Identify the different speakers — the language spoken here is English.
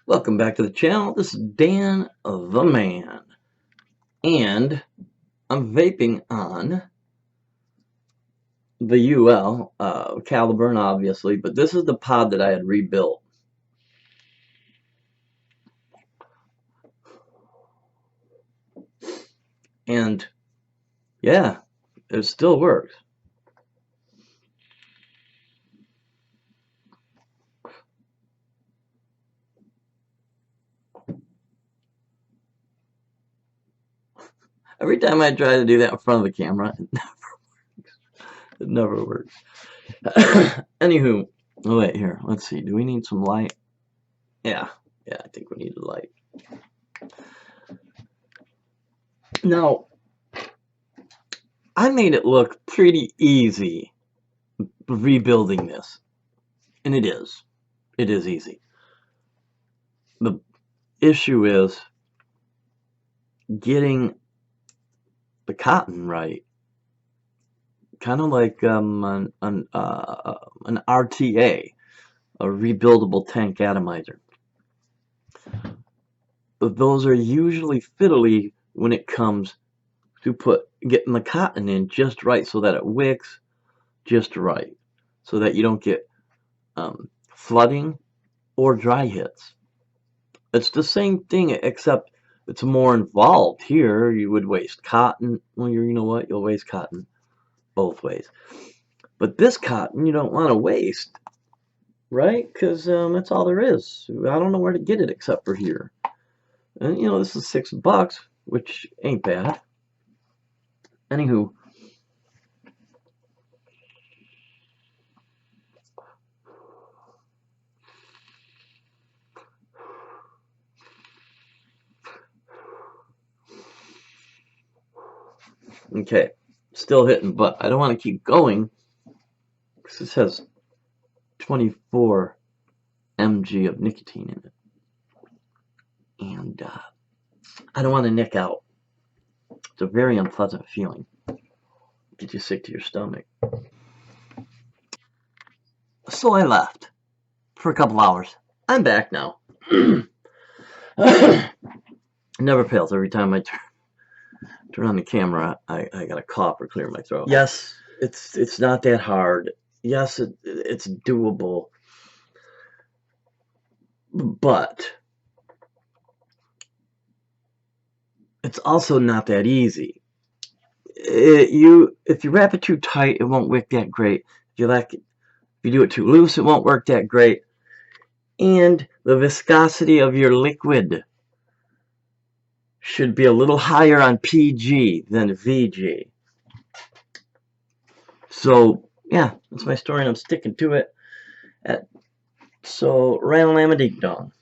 Speaker 1: Welcome back to the channel. This is Dan the Man, and I'm vaping on the UL Caliburn, obviously, but this is the pod that I had rebuilt. And yeah, it still works. Every time I try to do that in front of the camera, it never works. Anywho, oh wait, here, let's see. Do we need some light? Yeah, I think we need a light. Now, I made it look pretty easy rebuilding this, and it is. It is easy. The issue is getting the cotton right, kind of like an RTA, a rebuildable tank atomizer. But those are usually fiddly when it comes to getting the cotton in just right so that it wicks just right, so that you don't get flooding or dry hits. It's the same thing except it's more involved. Here you would waste cotton. Well, you know what? You'll waste cotton both ways. But this cotton you don't want to waste, right? Because that's all there is. I don't know where to get it except for here. And you know, this is $6, which ain't bad. Anywho, okay, still hitting, but I don't want to keep going because this has 24 mg of nicotine in it, and I don't want to nick out. It's a very unpleasant feeling. Get you sick to your stomach. So I left for a couple hours. I'm back now. Never fails. Every time I turn on the camera, I got a cough or clear my throat. Yes, it's not that hard. Yes, it's doable, but it's also not that easy. If you wrap it too tight, it won't wick that great. If you do it too loose, it won't work that great. And the viscosity of your liquid should be a little higher on PG than VG. So yeah, that's my story, and I'm sticking to it. So ran a ding dong.